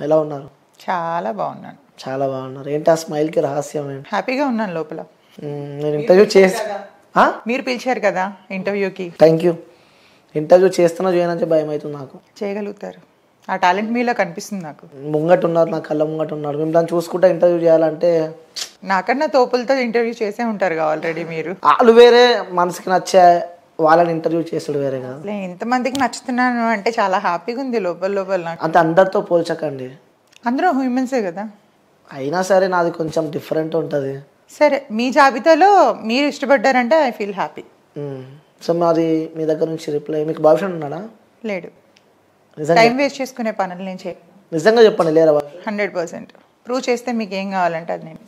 ఎలా ఉన్నారు? చాలా బాగున్నాను. చాలా బాగున్నారు. ఏంటి ఆ స్మైల్కి రహస్యం ఏంటి? హ్యాపీగా ఉన్నాను లోపల. నేను ఇంటర్వ్యూ చేసి మీరు పిలిచారు కదా ఇంటర్వ్యూకి. Thank you. ఇంటర్వ్యూ చేస్తున్నా చేయనంటే భయం అవుతుంది నాకు. చేయగలుగుతారు, ఆ టాలెంట్ మీలో కనిపిస్తుంది నాకు. ముంగట ఉన్నారు, నా కళ్ళ ముంగట ఉన్నారు. మేము దాన్ని చూసుకుంటా ఇంటర్వ్యూ చేయాలంటే నాకన్నా తోపులతో ఇంటర్వ్యూ చేసే ఉంటారు ఆల్రెడీ మీరు. వాళ్ళు వేరే, మనసుకి నచ్చే వాళ్ళని ఇంటర్వ్యూ చేసాడు వేరే కాదు. ఇంతమందికి నచ్చుతున్నాను అంటే చాలా హ్యాపీగా ఉంది లోపల లోపల నాకు. అంతే, అందరితో పోల్చకండి. అందరూ హ్యూమన్సే కదా. అయినా సరే నాది కొంచెం డిఫరెంట్ ఉంటుంది. సరే, మీ జాబితాలో మీరు ఇష్టపడ్డారంటే ఐ ఫీల్ హ్యాపీ. సో మాది మీ దగ్గర నుంచి రిప్లై. మీకు బాయ్ ఫ్రెండ్ ఉన్నాడా? లేడు. నిజంగా టైం వేస్ట్ చేసుకునే పనులు నేను చేయ. నిజంగా చెప్పండి, లేరా? 100% ప్రూవ్ చేస్తే మీకు ఏం కావాలంటే అది నేను.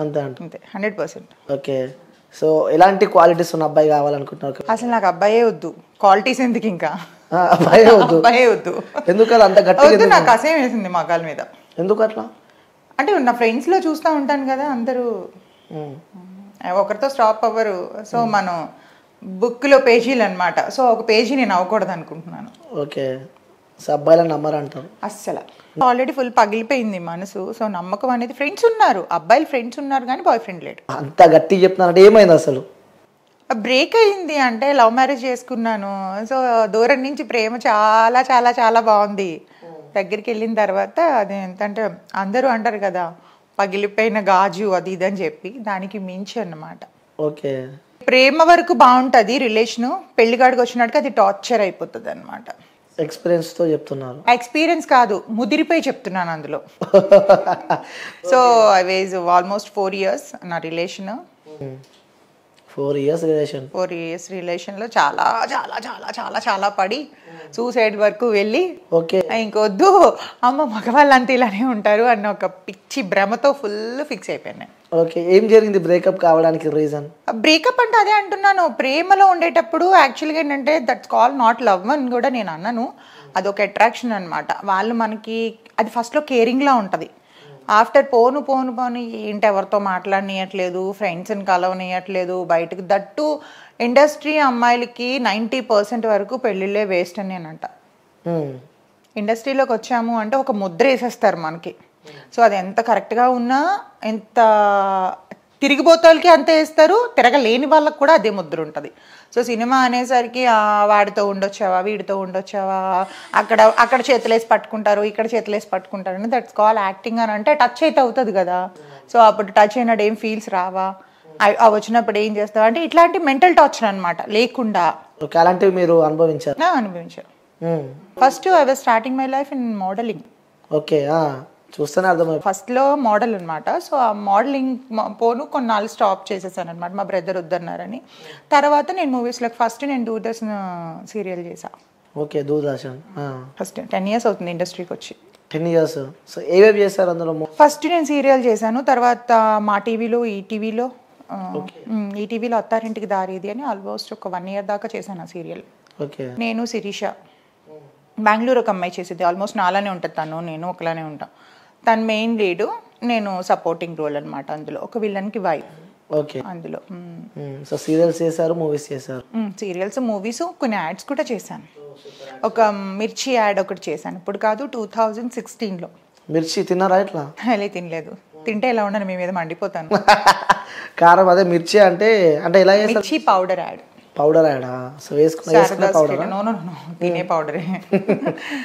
అంతే అంట. అంతే, 100%. ఓకే. సో ఎలాంటి క్వాలిటీస్ ఉన్న అబ్బాయి కావాలనుకుంటున్నారు? అసలు నాకు అబ్బాయే వద్దు, క్వాలిటీస్ ఎందుకు ఇంకా. అబ్బాయే వద్దు. అబ్బాయే వద్దు. ఎందుకు అలా అంత గట్టిగా? నాకు అసహ్యం వేసింది మగాల మీద. ఎందుకు అట్లా? అంటే నా ఫ్రెండ్స్లో చూస్తూ ఉంటాను కదా, అందరూ ఒకరితో స్టాప్ అవ్వరు. సో మనం బుక్లో పేజీలు అనమాట. సో ఒక పేజీ నేను అవ్వకూడదు అనుకుంటున్నాను. ఓకే. సో అబ్బాయిలను నమ్మరంటారు అస్సలు. ఆల్రెడీ ఫుల్ పగిలిపోయింది మనసు. సో నమ్మకం అనేది, ఫ్రెండ్స్ ఉన్నారు, అబ్బాయిలు ఫ్రెండ్స్ ఉన్నారు కానీ బాయ్ ఫ్రెండ్ లేడు. అంత గట్టిగా చెప్తున్నారంటే ఏమైంది అసలు? బ్రేక్ అయింది. అంటే లవ్ మ్యారేజ్ చేసుకున్నాను. సో దూరం నుంచి ప్రేమ చాలా చాలా చాలా బాగుంది. దగ్గరికి వెళ్ళిన తర్వాత అది ఎంతంటే అందరూ అంటారు కదా పగిలిపోయిన గాజు అది ఇది అని చెప్పి, దానికి మించి అన్నమాట. ఓకే. ప్రేమ వరకు బాగుంటుంది రిలేషను, పెళ్లిగాడికి వచ్చినట్టుగా అది టార్చర్ అయిపోతుంది అనమాట. ఎక్స్పీరియన్స్తో చెప్తున్నారు? ఎక్స్పీరియన్స్ కాదు, ముదిరిపోయి చెప్తున్నాను అందులో. So I was almost 4 years నా రిలేషన్. 4 years relation. 4 years రిలేషన్లో చాలా చాలా చాలా చాలా చాలా పడి సూసైడ్ వరకు వెళ్ళి, ఓకే ఇంకొద్దు అమ్మ మగవాళ్ళంతా ఇలానే ఉంటారు అన్న ఒక పిచ్చి భ్రమతో ఫుల్ ఫిక్స్ అయిపోయాను. ఓకే. ఏం జరిగింది బ్రేకప్ కావడానికి రీజన్? బ్రేకప్ అంటే అదే అంటున్నాను, ప్రేమలో ఉండేటప్పుడు యాక్చువల్గా ఏంటంటే దట్స్ కాల్ నాట్ లవ్ అని కూడా నేను అన్నాను. అదొక అట్రాక్షన్ అనమాట. వాళ్ళు మనకి అది ఫస్ట్లో కేరింగ్లా ఉంటుంది. ఆఫ్టర్ పోను పోను పోను ఏంటి ఎవరితో మాట్లాడనీయట్లేదు, ఫ్రెండ్స్ని కలవనీయట్లేదు బయటకు. దట్టు ఇండస్ట్రీ అమ్మాయిలకి 90% వరకు పెళ్ళిళ్ళే వేస్ట్ అని నేనంట. ఇండస్ట్రీలోకి వచ్చాము అంటే ఒక ముద్ర వేసేస్తారు మనకి. సో అది ఎంత కరెక్ట్గా ఉన్నా, ఎంత తిరిగిపోతాలకి అంతే వేస్తారు, తిరగలేని వాళ్ళకి కూడా అదే ముద్ర ఉంటుంది. సో సినిమా అనేసరికి వాడితో ఉండొచ్చావా, వీడితో ఉండొచ్చావా, అక్కడ చేతులేసి పట్టుకుంటారు, ఇక్కడ చేతులేసి పట్టుకుంటారు అని. దట్స్ కాల్ యాక్టింగ్ అని. అంటే టచ్ అయితే అవుతుంది కదా. సో అప్పుడు టచ్ అయినట్టు ఏం ఫీల్స్ రావా, వచ్చినప్పుడు ఏం చేస్తావా అంటే ఇట్లాంటి మెంటల్ టార్చర్ అనమాట లేకుండా. అలాంటివి మీరు అనుభవించారు? అనుభవించారు. First I was starting my life in modelling. Okay. చూస్తేనే అర్థమైంది. ఫస్ట్లో మోడల్ అనమాట. సో ఆ మోడలింగ్ పోను కొన్నాళ్ళు స్టాప్ చేసేసాను అనమాట, మా బ్రదర్ వద్దన్నారని. తర్వాత నేను మూవీస్లోకి ఫస్ట్ నేను దూరదర్శన్ సీరియల్ చేశాను. ఓకే. దూరదర్శన్ ఫస్ట్ 10 years అవుతుంది ఇండస్ట్రీకి వచ్చి. 10 years. సో ఏవేవి చేశారు అందులో? ఫస్ట్ నేను సీరియల్ చేశాను, తర్వాత మా టీవీలో, ఈటీవీలో అత్తారింటికి దారేది అని ఆల్మోస్ట్ ఒక 1 year దాకా చేశాను ఆ సీరియల్. ఓకే. నేను శిరీష, బెంగళూరు ఒక అమ్మాయి చేసేది. ఆల్మోస్ట్ నాలానే ఉంటుంది తను, నేను ఒకలానే ఉంటాం. తను మెయిన్ లీడు, నేను సపోర్టింగ్ రోల్ అనమాట. అందులో ఒక విలన్కి వైఫ్. ఓకే. అందులో సో సీరియల్స్ చేశారు, మూవీస్ చేశారు? సీరియల్స్, మూవీస్, కొన్ని యాడ్స్ కూడా చేశాను. ఒక మిర్చి యాడ్ ఒకటి చేశాను, ఇప్పుడు కాదు 2016లో. మిర్చి తిన్నారా? ఇట్లా అలా తినలేదు, తింటే ఎలా ఉండను మీ మీద మండిపోతాను. కారం అదే మిర్చి అంటే అంటే ఎలా చేస్తారు? మిర్చి పౌడర్ యాడ్. పౌడర్ యాడా? సో వేసుకునే పౌడర్? నో తినే పౌడరే.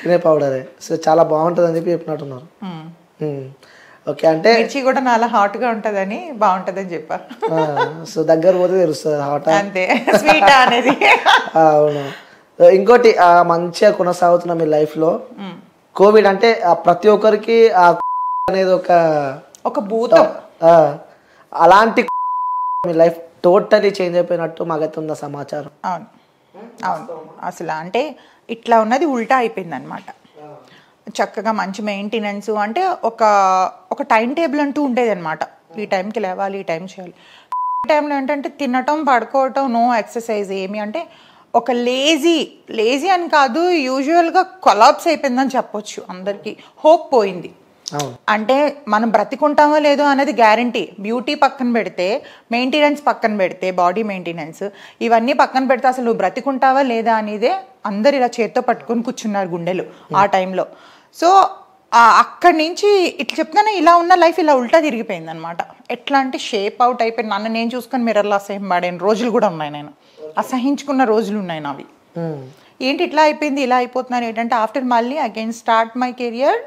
తినే పౌడరే. సో చాలా బాగుంటుంది అని చెప్పి చెప్పినట్టున్నారు. ఓకే. అంటే మిర్చి కూడా నాలా హాట్గా ఉంటుందని బాగుంటుందని చెప్పా. సో దగ్గర పోతే తెలుస్తుంది హాట్ అంతే, స్వీట్ అనేది. అవును. ఇంకోటి మంచిగా కొనసాగుతున్న మీ లైఫ్లో కోవిడ్ అంటే ప్రతి ఒక్కరికి అనేది ఒక భూతం. అలాంటి మీ లైఫ్ టోటలీ చేంజ్ అయిపోయినట్టు మాకైతే ఉన్న సమాచారం. అవును అవును. అసలు అంటే ఇట్లా ఉన్నది ఉల్టా అయిపోయింది అనమాట. చక్కగా మంచి మెయింటెనెన్స్ అంటే ఒక టైం టేబుల్ అంటూ ఉండేది అనమాట. ఈ టైంకి లేవాలి, ఈ టైం చేయాలి. ఈ టైంలో ఏంటంటే తినటం, పడుకోవటం, నో ఎక్సర్సైజ్ ఏమి. అంటే ఒక లేజీ అని కాదు, యూజువల్గా కొలాప్స్ అయిపోయిందని చెప్పొచ్చు. అందరికీ హోప్ పోయింది. అంటే మనం బ్రతికుంటామో లేదో అనేది గ్యారంటీ. బ్యూటీ పక్కన పెడితే, మెయింటెనెన్స్ పక్కన పెడితే, బాడీ మెయింటెనెన్స్ ఇవన్నీ పక్కన పెడితే అసలు నువ్వు బ్రతికుంటావా లేదా అనేదే అందరు ఇలా చేత్తో పట్టుకొని కూర్చున్నారు గుండెలు ఆ టైంలో. సో అక్కడి నుంచి ఇట్లా చెప్తానే ఇలా ఉన్న లైఫ్ ఇలా ఉల్టా తిరిగిపోయింది అనమాట. ఎట్లా అంటే షేప్ అవుట్ అయిపోయింది. నన్ను నేను చూసుకొని మిర్రర్లో అసహ్యం పడిన రోజులు కూడా ఉన్నాయి, నేను అసహించుకున్న రోజులు ఉన్నాయి నావి. ఏంటి ఇట్లా అయిపోయింది, ఇలా అయిపోతున్నాను ఏంటంటే ఆఫ్టర్ మళ్ళీ again start my career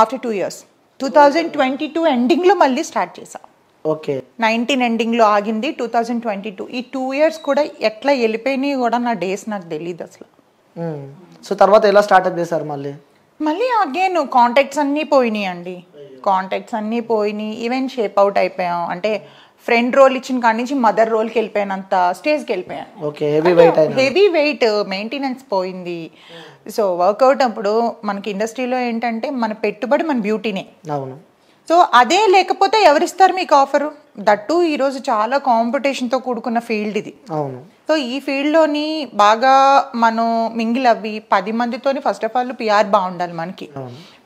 after 2 years. 2022 ఎండింగ్లో మళ్ళీ స్టార్ట్ చేశా. ఓకే 19 ఎండింగ్లో ఆగింది 2022. ఈ 2 years కూడా ఎట్లా వెళ్ళిపోయినాయి కూడా నా డేస్ నాకు తెలియదు అసలు. సో తర్వాత ఎలా స్టార్ట్అప్ చేశారు మళ్ళీ అగైన్ కాంటాక్ట్స్ అన్నీ పోయినాయి అండి. కాంటాక్ట్స్ అన్నీ పోయినాయి. ఈవెన్ షేప్ అవుట్ అయిపోయాం. అంటే ఫ్రెండ్ రోల్ ఇచ్చిన కాడి నుంచి మదర్ రోల్కి వెళ్ళిపోయినంత స్టేజ్కి వెళ్ళిపోయాను. హెవీ వెయిట్ మెయింటెనెన్స్ పోయింది. సో వర్కౌట్ అప్పుడు మనకి ఇండస్ట్రీలో ఏంటంటే మన పెట్టుబడి మన బ్యూటీనే. అవును. సో అదే లేకపోతే ఎవరిస్తారు మీకు ఆఫరు? దట్టు ఈరోజు చాలా కాంపిటీషన్తో కూడుకున్న ఫీల్డ్ ఇది. అవును. సో ఈ ఫీల్డ్లోని బాగా మనం మింగిల్ అవ్వి 10 మందితోని ఫస్ట్ ఆఫ్ ఆల్ పిఆర్ బాగుండాలి, మనకి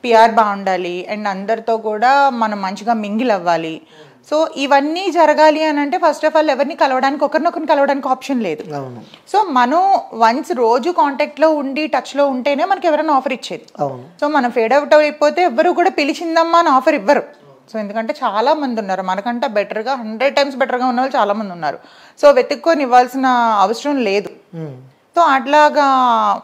పిఆర్ బాగుండాలి అండ్ అందరితో కూడా మనం మంచిగా మింగిల్ అవ్వాలి. సో ఇవన్నీ జరగాలి అని అంటే ఫస్ట్ ఆఫ్ ఆల్ ఎవరిని కలవడానికి ఒకరినొకరిని కలవడానికి ఆప్షన్ లేదు. సో మనం వన్స్ రోజు కాంటాక్ట్లో ఉండి టచ్లో ఉంటేనే మనకి ఎవరైనా ఆఫర్ ఇచ్చేది. సో మనం ఫేడ్ అవుట్ అయిపోతే ఎవరు కూడా పిలిచిందమ్మా అని ఆఫర్ ఇవ్వరు. సో ఎందుకంటే చాలా మంది ఉన్నారు మనకంటే బెటర్గా 100 times బెటర్గా ఉన్న వాళ్ళు చాలా మంది ఉన్నారు. సో వెతుక్కొని ఇవ్వాల్సిన అవసరం లేదు. సో అట్లాగా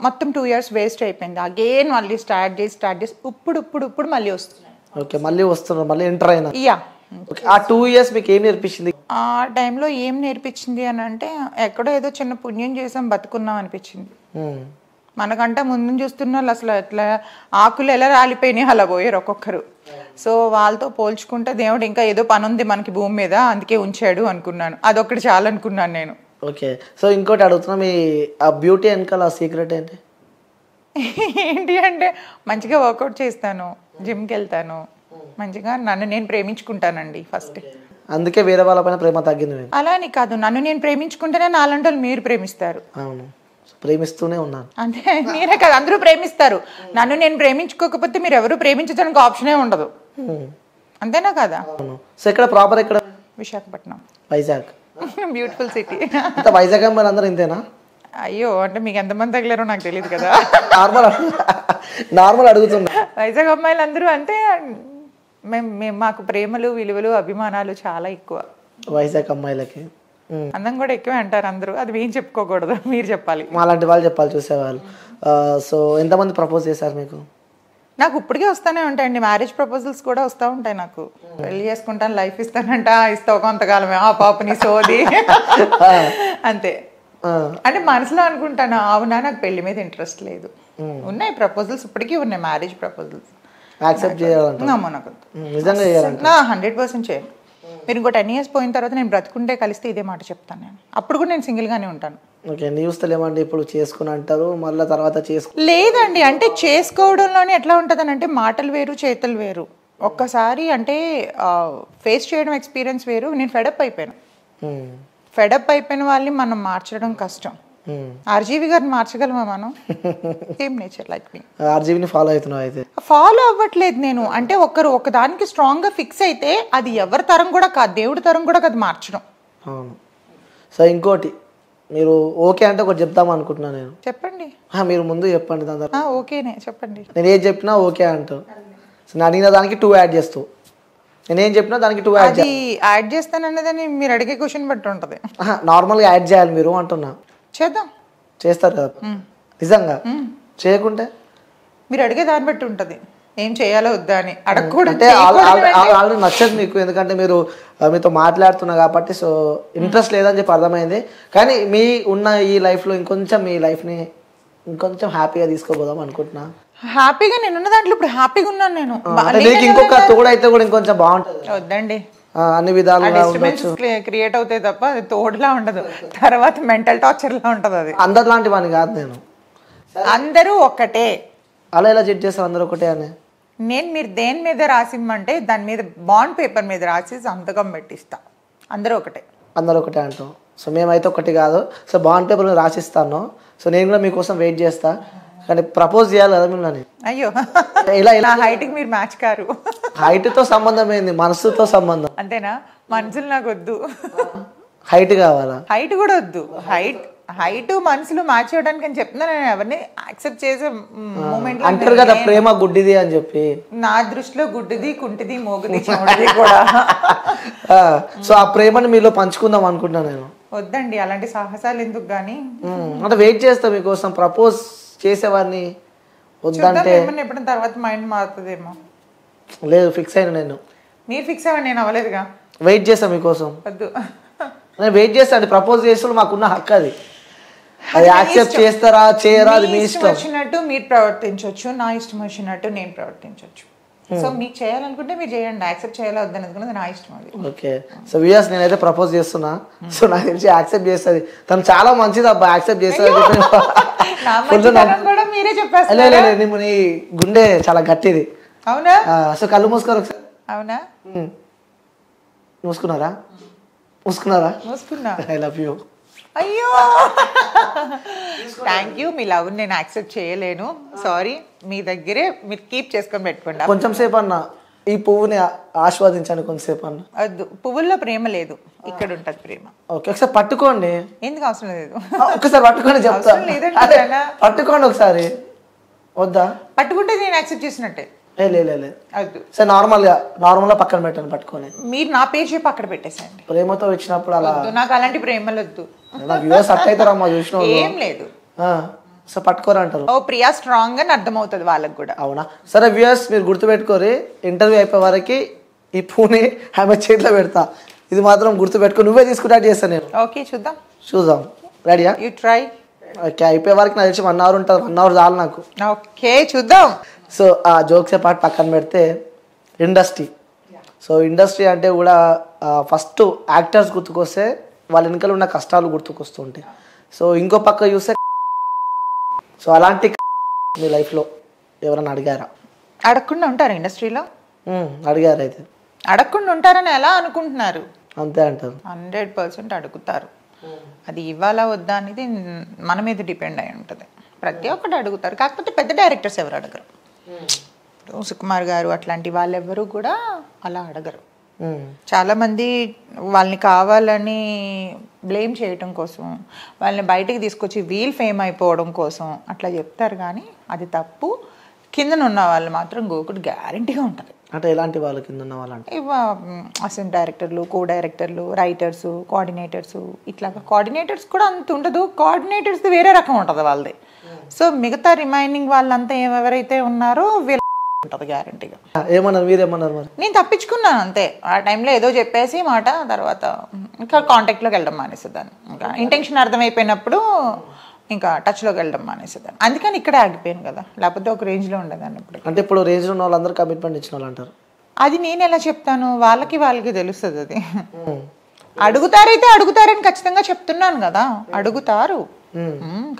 మొత్తం 2 years వేస్ట్ అయిపోయింది. అగైన్ మళ్ళీ స్టార్ట్ చేసి ఇప్పుడు మళ్ళీ వస్తున్నాయి. ఓకే, మళ్ళీ వస్తున్నారు, మళ్ళీ ఎంటర్ అయినా. యా. ఆ 2 years మీకు ఏం నేర్పించింది? ఆ టైంలో ఏం నేర్పించింది అని అంటే ఎక్కడో ఏదో చిన్న పుణ్యం చేసాం బతుకున్నాం అనిపించింది. మనకంటే ముందు చూస్తున్న వాళ్ళు అసలు ఎట్లా ఆకులు ఎలా రాలిపోయినాయి అలా పోయారు ఒక్కొక్కరు. సో వాళ్ళతో పోల్చుకుంటే దేవుడు ఇంకా ఏదో పని ఉంది మనకి భూమి మీద అందుకే ఉంచాడు అనుకున్నాను. అదొక్కటి చాలా అనుకున్నాను నేను. ఓకే. సో ఇంకోటి అడుగుతున్నా, మీ ఆ బ్యూటీ వెనకాల సీక్రెట్ ఏంటి? ఏంటి అంటే మంచిగా వర్కౌట్ చేస్తాను, జిమ్కి వెళ్తాను, మంచిగా నన్ను నేను ప్రేమించుకుంటానండి ఫస్ట్. అందుకే వేరే వాళ్ళ పైన ప్రేమ తగ్గింది. అలా అని కాదు, నన్ను నేను ప్రేమించుకుంటేనే నాలంటి వాళ్ళు మీరు ప్రేమిస్తారు. అవును, ప్రేమిస్తూనే ఉన్నాను. అంటే మీరే కదా, అందరూ ప్రేమిస్తారు. నన్ను నేను ప్రేమించుకోకపోతే మీరు ఎవరు ప్రేమించడానికి ఆప్షనే ఉండదు. అంతేనా కదా? సో ఇక్కడ ప్రాపర్ ఎక్కడ? విశాఖపట్నం. వైజాగ్. Beautiful city. అంటే వైజాగ్ అమ్మాయిలు అందరూ ఇంతేనా? అయ్యో, అంటే మీకు ఎంతమంది తగిలారో నాకు తెలియదు కదా. నార్మల్ అడుగుతున్నా. వైజాగ్ అమ్మాయిలు అందరూ అంటే మేము మాకు ప్రేమలు విలువలు అభిమానాలు చాలా ఎక్కువ. వైజాగ్ అమ్మాయిలకి అందం కూడా ఎక్కువే అంటారు అందరూ. అది ఏం చెప్పుకోకూడదు, మీరు చెప్పాలి. అలాంటి వాళ్ళు చెప్పాలి, చూసేవాళ్ళు. సో ఎంతమంది ప్రపోజ్ చేశారు మీకు? నాకు ఇప్పటికే వస్తూనే ఉంటాయండి, మ్యారేజ్ ప్రపోజల్స్ కూడా వస్తూ ఉంటాయి. నాకు పెళ్లి చేసుకుంటాను, లైఫ్ ఇస్తానంట, ఇస్తావు కొంతకాలమే ఆ పాపని సోది అంతే. అంటే మనసులో అనుకుంటాను, అవునా నాకు పెళ్లి మీద ఇంట్రెస్ట్ లేదు. ఉన్నాయి ప్రపోజల్స్, ఇప్పటికీ ఉన్నాయి మ్యారేజ్ ప్రపోజల్స్. యాక్సెప్ట్ చేయాలంటే నాకు నిజంగా 100% చేయాలి. మీరు ఇంకో 10 years పోయిన తర్వాత నేను బ్రతుకుంటే కలిస్తే ఇదే మాట చెప్తాను నేను. అప్పుడు కూడా నేను సింగిల్గానే ఉంటాను. ఓకే, న్యూస్తలేమండి ఇప్పుడు చేసుకుని అంటారు, మళ్ళీ తర్వాత లేదండి. అంటే చేసుకోవడంలోనే ఎట్లా ఉంటుంది అంటే మాటలు వేరు చేతులు వేరు. ఒక్కసారి అంటే ఫేస్ చేయడం ఎక్స్పీరియన్స్ వేరు. నేను ఫెడప్ అయిపోయాను. ఫెడప్ అయిపోయిన వాళ్ళని మనం మార్చడం కష్టం. ఆర్జీవి గారిని మార్చగలమా మనం? సేమ్ నేచర్ లైక్ మీ. ఆర్జీవిని ఫాలో అవుతున్నావు అయితే? ఫాలో అవ్వట్లేదు నేను. అంటే ఒకదానికి స్ట్రాంగ్ గా ఫిక్స్ అయితే అది ఎవరి తరం కూడా కాదు, దేవుడి తరం కూడా కాదు మార్చడం. అవును. సో ఇంకోటి, మీరు ఓకే అంటే ఒకటి చెప్తాం అనుకుంటున్నాను నేను. చెప్పండి. మీరు ముందు చెప్పండి దాని తర్వాత. ఓకేనే చెప్పండి. నేను ఏం చెప్పినా ఓకే అంటావు. నేను అడిగిన దానికి 2 యాడ్ చేస్తావు, నేనేం చెప్పినా దానికి 2 యాడ్ చేస్తానన్నదని మీరు అడిగే క్వశ్చన్ బట్టి ఉంటుంది. నార్మల్గా యాడ్ చేయాలి మీరు అంటున్నా. చేద్దాం. చేస్తారు కదా నిజంగా? చేయకుంటే మీరు అడిగే దాన్ని బట్టి ఉంటుంది ఏం చేయాలో వద్దా అని. అడగకూడదు అంటే ఆల్రెడీ నచ్చదు మీకు, ఎందుకంటే మీరు మీతో మాట్లాడుతున్నా కాబట్టి. సో ఇంట్రెస్ట్ లేదని చెప్పి అర్థమైంది. కానీ మీ ఉన్న ఈ లైఫ్లో ఇంకొంచెం మీ లైఫ్ని ఇంకొంచెం హ్యాపీగా తీసుకోపోదాం అనుకుంటున్నా. హ్యాపీగా నేనున్న దాంట్లో ఇప్పుడు హ్యాపీగా ఉన్నాను నేను. ఇంకొక తోడైతే కూడా ఇంకొంచెం బాగుంటుంది. వద్దండి, అన్ని విధాలుగా క్రియేట్ అవుతాయి తప్ప అది తోడులా ఉండదు. తర్వాత మెంటల్ టార్చర్ లా ఉంటది. అది అందరు లాంటి వాడిని కాదు నేను. అందరూ ఒక్కటే. అలా ఎలా జడ్జ్ చేస్తారు అందరూ ఒకటే అని? నేను మీరు దేని మీద రాసిమ్మంటే దాని మీద బాండ్ పేపర్ మీద రాసి సంతకం పెట్టిస్తా. అందరూ ఒకటే. అందరూ ఒకటే అంటాం. సో మేమైతే ఒకటి కాదు. సో బాండ్ పేపర్ మీద రాసిస్తాను. సో నేను కూడా మీకోసం వెయిట్ చేస్తా. కానీ ప్రపోజ్ చేయాలి కదా మిమ్మల్ని. అయ్యో, ఇలా హైట్కి మీరు మ్యాచ్ కారు. హైట్తో సంబంధం ఏంది, మనసుతో సంబంధం. అంతేనా? మనసులు నాకు వద్దు, హైట్ కావాలా? హైట్ కూడా వద్దు. హైట్ హైట్ మనసులు మ్యాచ్ అవ్వడానికి అని చెప్తున్నా, నేను ఎవరిని యాక్సెప్ట్ చేసే మూమెంట్ అంటారు కదా ప్రేమ గుడ్డిది అని చెప్పి. నా దృష్టిలో గుడ్డిది, కుంటిది, మోగుది, చెవుడిది కూడా. సో ఆ ప్రేమని మీలో పంచుకుందాం అనుకుంటున్నాను నేను. వద్దండి అలాంటి సాహసాలు ఎందుకు గానీ. అంటే వెయిట్ చేస్తా మీకోసం. ప్రపోజ్ చేసేవాడిని వద్దంటే ఎప్పుడైనా తర్వాత మైండ్ మారుతుందేమో. లేదు, ఫిక్స్ అయినా నేను. మీరు ఫిక్స్ అవ్వండి, నేను అవ్వలేదుగా. వెయిట్ చేస్తా మీకోసం. వద్దు, నేను వెయిట్ చేస్తాను. ప్రపోజ్ చేస్తే మాకున్న హక్కు అది. అది యాక్సెప్ట్ చేస్తారా చేయరా అది మీ ఇష్టం. వచ్చినట్టు మీరు ప్రవర్తించవచ్చు, నా ఇష్టం వచ్చినట్టు నేను ప్రవర్తించవచ్చు. సో మీకు చేయాలనుకుంటే మీరు చేయండి, యాక్సెప్ట్ చేయాలా వద్దనేది నా ఇష్టం అది. ఓకే. సో వ్యూయర్స్ నేనైతే ప్రపోజ్ చేస్తున్నా. సో నాకు తెలిసి యాక్సెప్ట్ చేస్తుంది. తను చాలా మంచిది అబ్బా, యాక్సెప్ట్ చేస్తుంది. మీరే చెప్పేస్తారు. నీ గుండె చాలా గట్టిది. అవునా? సో కళ్ళు మూసుకోరు ఒకసారి. అవునా? మూసుకున్నారా? మూసుకున్నా. I love you. అయ్యో థ్యాంక్ యూ. మీ లవ్ నేను యాక్సెప్ట్ చేయలేను, సారీ. మీ దగ్గరే మీరు కీప్ చేసుకొని పెట్టుకోండి. కొంచెం సేపు అన్న ఈ పువ్వుని ఆస్వాదించండి కొంచెంసేపు అన్న. వద్దు, పువ్వుల్లో ప్రేమ లేదు, ఇక్కడ ఉంటది ప్రేమ. ఓకే, ఒకసారి పట్టుకోండి. ఎందుకు అవసరం లేదు? ఒకసారి పట్టుకోండి, చెప్తా. పట్టుకోండి ఒకసారి. వద్దా? పట్టుకుంటే నేను యాక్సెప్ట్ చేసినట్టే. సార్ నార్మల్ గా పక్కన పెట్టండి పట్టుకొని. మీరు నా పేరు చెప్పి అక్కడ పెట్టేసేయండి. ప్రేమతో ఇచ్చినప్పుడు అలా. నాకు అలాంటి ప్రేమలు వద్దు. అవుతారమ్మా చూసిన. ఏం లేదు, సో పట్టుకోరంటారు. ఓ ప్రియా స్ట్రాంగ్ అని అర్థమవుతుంది వాళ్ళకి కూడా. అవునా? సరే వ్యూయర్స్ మీరు గుర్తుపెట్టుకోరి, ఇంటర్వ్యూ అయిపోయే వరకు ఈ పూని ఆమె చేతిలో పెడతా. ఇది మాత్రం గుర్తుపెట్టుకో. నువ్వే తీసుకుంటా చేస్తాను నేను. ఓకే, చూద్దాం. రెడీయా? You try. ఓకే, అయిపోయే వరకు నాకు తెలిసి 1 hour ఉంటుంది. 1 hour చాలు నాకు. ఓకే, చూద్దాం. సో ఆ జోక్సే పార్ట్ పక్కన పెడితే ఇండస్ట్రీ. సో ఇండస్ట్రీ అంటే కూడా ఫస్ట్ యాక్టర్స్ గుర్తుకొస్తే వాళ్ళ వెనకాల ఉన్న కష్టాలు గుర్తుకొస్తూ ఉంటాయి. సో ఇంకో పక్క చూస్తే, సో అలాంటి మీ లైఫ్లో ఎవరైనా అడిగారా? అడగకుండా ఉంటారు ఇండస్ట్రీలో? అడిగారు. అయితే అడగకుండా ఉంటారని ఎలా అనుకుంటున్నారు? అంతే అంటారు. 100% అడుగుతారు. అది ఇవ్వాలా వద్దా అనేది మన మీద డిపెండ్ అయి ఉంటుంది. ప్రతి ఒక్కటి అడుగుతారు, కాకపోతే పెద్ద డైరెక్టర్స్ ఎవరు అడగరు. సుకుమార్ గారు అట్లాంటి వాళ్ళెవ్వరూ కూడా అలా అడగరు. చాలా మంది వాళ్ళని కావాలని బ్లేమ్ చేయటం కోసం, వాళ్ళని బయటికి తీసుకొచ్చి వీల్ ఫేమ్ అయిపోవడం కోసం అట్లా చెప్తారు, కానీ అది తప్పు. కిందన ఉన్న వాళ్ళు మాత్రం గోకుడు గ్యారంటీగా ఉంటుంది. అంటే ఎలాంటి వాళ్ళు కింద ఉన్న వాళ్ళు అంటే అసిస్టెంట్ డైరెక్టర్లు, కో డైరెక్టర్లు, రైటర్స్, కోఆర్డినేటర్స్. ఇట్లాగా కోఆర్డినేటర్స్ కూడా అంత ఉండదు, కోఆర్డినేటర్స్ వేరే రకం ఉంటుంది వాళ్ళది. సో మిగతా రిమైనింగ్ వాళ్ళంతా ఎవరైతే ఉన్నారో వీళ్ళ ఉంటుంది గ్యారంటీగా. ఏమన్నారు మీరేమన్నారు మరి? నేను తప్పించుకున్నాను అంతే. ఆ టైంలో ఏదో చెప్పేసి మాట, తర్వాత ఇంకా కాంటాక్ట్లోకి వెళ్ళడం మానేసేదాన్ని. ఇంకా ఇంటెన్షన్ అర్థమైపోయినప్పుడు ఇంకా టచ్లోకి వెళ్ళడం మానేసేదాన్ని. అందుకని ఇక్కడే ఆగిపోయాను కదా, లేకపోతే ఒక రేంజ్లో ఉండేదాన్ని ఇప్పుడు. అంటే ఇప్పుడు రేంజ్లో ఉన్న వాళ్ళందరూ కమిట్మెంట్ ఇచ్చిన వాళ్ళు అంటారు. అది నేను ఎలా చెప్తాను? వాళ్ళకి తెలుస్తుంది. అది అడుగుతారైతే అడుగుతారని ఖచ్చితంగా చెప్తున్నాను కదా. అడుగుతారు,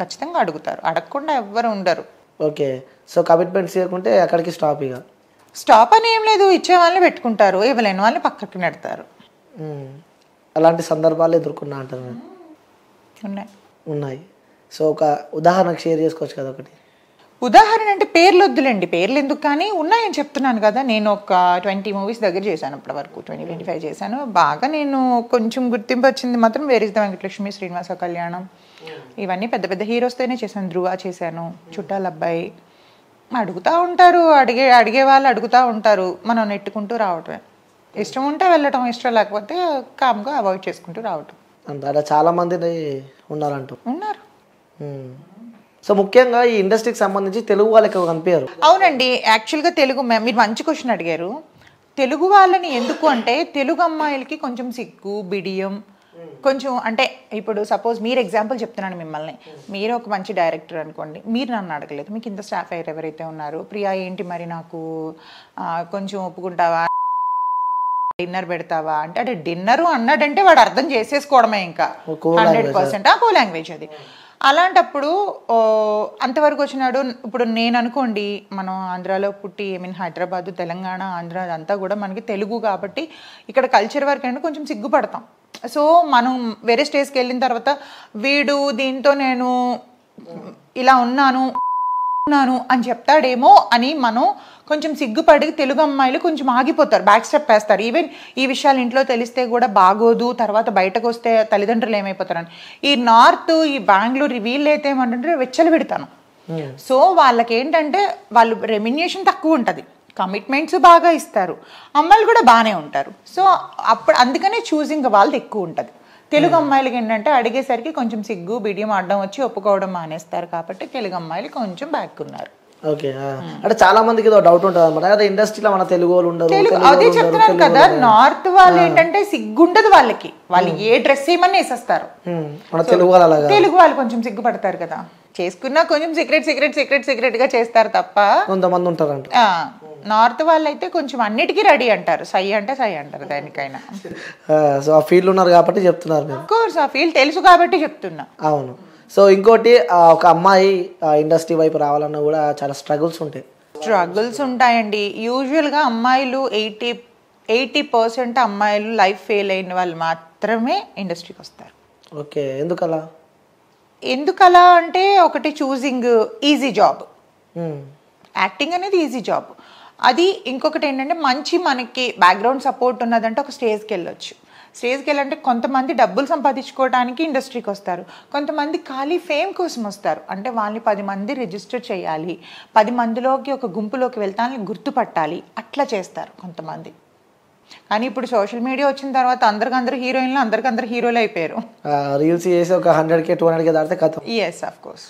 ఖచ్చితంగా అడుగుతారు. అడగకుండా ఎవ్వరు ఉండరు. ఓకే. సో కమిట్మెంట్స్ ఇవ్వకుంటే అక్కడికి స్టాప్. ఇక స్టాప్ అని ఏం లేదు, ఇచ్చే వాళ్ళని పెట్టుకుంటారు, ఇవ్వలేని వాళ్ళని పక్కకి నెడతారు. అలాంటి సందర్భాలు ఎదుర్కొన్నా అంటారు. ఉన్నాయి. సో ఒక ఉదాహరణకు షేర్ చేసుకోవచ్చు కదా ఒకటి? ఉదాహరణ అంటే పేర్లు వద్దులేండి, పేర్లు ఎందుకు, కానీ ఉన్నాయని చెప్తున్నాను కదా. నేను ఒక 20 movies దగ్గర చేశాను ఇప్పటి వరకు. 20-25 చేశాను. బాగా నేను కొంచెం గుర్తింపు వచ్చింది మాత్రం where is the Venkatalakshmi, Srinivasa Kalyanam, ఇవన్నీ పెద్ద పెద్ద హీరోస్తోనే చేశాను. ధ్రువ చేశాను, చుట్టాల అబ్బాయి. అడుగుతూ ఉంటారు, అడిగే వాళ్ళు అడుగుతూ ఉంటారు, మనం నెట్టుకుంటూ రావటమే. ఇష్టం ఉంటే వెళ్ళటం, ఇష్టం లేకపోతే కామ్గా అవాయిడ్ చేసుకుంటూ రావటం. అలా చాలా మంది ఉన్నారు. సో ముఖ్యంగా ఈ ఇండస్ట్రీకి సంబంధించి తెలుగు వాళ్ళకి ఎక్కువ కనిపించారు. అవునండి, యాక్చువల్గా తెలుగు మీరు మంచి క్వశ్చన్ అడిగారు. తెలుగు వాళ్ళని ఎందుకు అంటే, తెలుగు అమ్మాయిలకి కొంచెం సిగ్గు, బిడియం, కొంచెం అంటే ఇప్పుడు సపోజ్ మీరు ఎగ్జాంపుల్ చెప్తున్నాను మిమ్మల్ని. మీరు ఒక మంచి డైరెక్టర్ అనుకోండి, మీరు నన్ను అడగలేదు, మీకు ఇంత స్టాఫ్ అయ్యారు ఎవరైతే ఉన్నారు, ప్రియా ఏంటి మరి నాకు కొంచెం ఒప్పుకుంటావా, డిన్నర్ పెడతావా అంటే, అంటే డిన్నరు అన్నాడంటే వాడు అర్థం చేసేసుకోవడమే ఇంకా 100%. కో లాంగ్వేజ్ అది. అలాంటప్పుడు అంతవరకు వచ్చినాడు. ఇప్పుడు నేను అనుకోండి, మనం ఆంధ్రాలో పుట్టి, హైదరాబాద్, తెలంగాణ, ఆంధ్ర అదంతా కూడా మనకి తెలుగు కాబట్టి ఇక్కడ కల్చర్ వరకు అంటే కొంచెం సిగ్గుపడతాం. సో మనం వేరే స్టేజ్కి వెళ్ళిన తర్వాత వీడు దీంతో నేను ఇలా ఉన్నాను అని చెప్తాడేమో అని మనం కొంచెం సిగ్గుపడి తెలుగు అమ్మాయిలు కొంచెం ఆగిపోతారు, బ్యాక్ స్టెప్ వేస్తారు. ఈవెన్ ఈ విషయాలు ఇంట్లో తెలిస్తే కూడా బాగోదు, తర్వాత బయటకు వస్తే తల్లిదండ్రులు ఏమైపోతారని. ఈ నార్త్, ఈ బెంగళూరు వీళ్ళు అయితే ఏమంటే వెచ్చలు పెడతాను. సో వాళ్ళకి ఏంటంటే వాళ్ళు రెమ్యునేషన్ తక్కువ ఉంటుంది, కమిట్మెంట్స్ బాగా ఇస్తారు, అమ్మాయిలు కూడా బాగానే ఉంటారు. సో అప్పుడు అందుకనే చూసింగ్ వాళ్ళది ఎక్కువ ఉంటుంది. తెలుగు అమ్మాయిలకి ఏంటంటే అడిగేసరికి కొంచెం సిగ్గు బిడియం అడ్డం వచ్చి ఒప్పుకోవడం మానేస్తారు, కాబట్టి తెలుగు అమ్మాయిలు కొంచెం బ్యాక్ ఉన్నారు. ఓకే, అంటే చాలా మందికి డౌట్ ఉంటుంది అనమాట, అదే ఇండస్ట్రీలో మన తెలుగు వాళ్ళు ఉండరు. అదే చెప్తున్నాను కదా, నార్త్ వాళ్ళు ఏంటంటే సిగ్గుండదు వాళ్ళకి, వాళ్ళు ఏ డ్రెస్ ఏమన్నా వేసేస్తారు. మన తెలుగు వాళ్ళు అలాగా, తెలుగు వాళ్ళు కొంచెం సిగ్గుపడతారు కదా, చేసుకున్నా కొంచెం సీక్రెట్ గా చేస్తారు తప్ప. కొంతమంది ఉంటారంట. నార్త్ వాళ్ళు అయితే కొంచెం అన్నిటికీ రెడీ అంటారు, సై అంటే సై అంటారు దానికైనా. సో ఆ ఫీల్డ్ ఉన్నారు కాబట్టి చెప్తున్నారు. ఆఫ్ కోర్స్ ఆ ఫీల్డ్ తెలుసు కాబట్టి చెప్తున్నా. అవును. సో ఇంకోటి, ఒక అమ్మాయి ఇండస్ట్రీ వైపు రావాలన్నా కూడా చాలా స్ట్రగుల్స్ ఉంటాయండి. యూజువల్గా అమ్మాయిలు 80% అమ్మాయిలు లైఫ్ ఫెయిల్ అయిన వాళ్ళు మాత్రమే ఇండస్ట్రీకి వస్తారు. ఓకే, ఎందుకలా అంటే ఒకటి చూసింగ్ ఈజీ జాబ్, యాక్టింగ్ అనేది ఈజీ జాబ్. అది ఇంకొకటి ఏంటంటే మంచి మనకి బ్యాక్గ్రౌండ్ సపోర్ట్ ఉన్నదంటే ఒక స్టేజ్కి వెళ్ళొచ్చు. స్టేజ్కి వెళ్ళాలంటే కొంతమంది డబ్బులు సంపాదించుకోవడానికి ఇండస్ట్రీకి వస్తారు, కొంతమంది ఖాళీ ఫేమ్ కోసం వస్తారు. అంటే వాళ్ళని 10 మంది రిజిస్టర్ చేయాలి, 10 మందిలోకి ఒక గుంపులోకి వెళ్తానని గుర్తుపట్టాలి, అట్లా చేస్తారు కొంతమంది. కానీ ఇప్పుడు సోషల్ మీడియా వచ్చిన తర్వాత అందరికందరూ హీరోయిన్లు, అందరికందరూ హీరోలు అయిపోయారు. రీల్స్ చేసి ఒక 100K 200K దాటితే కథ. Yes, of course.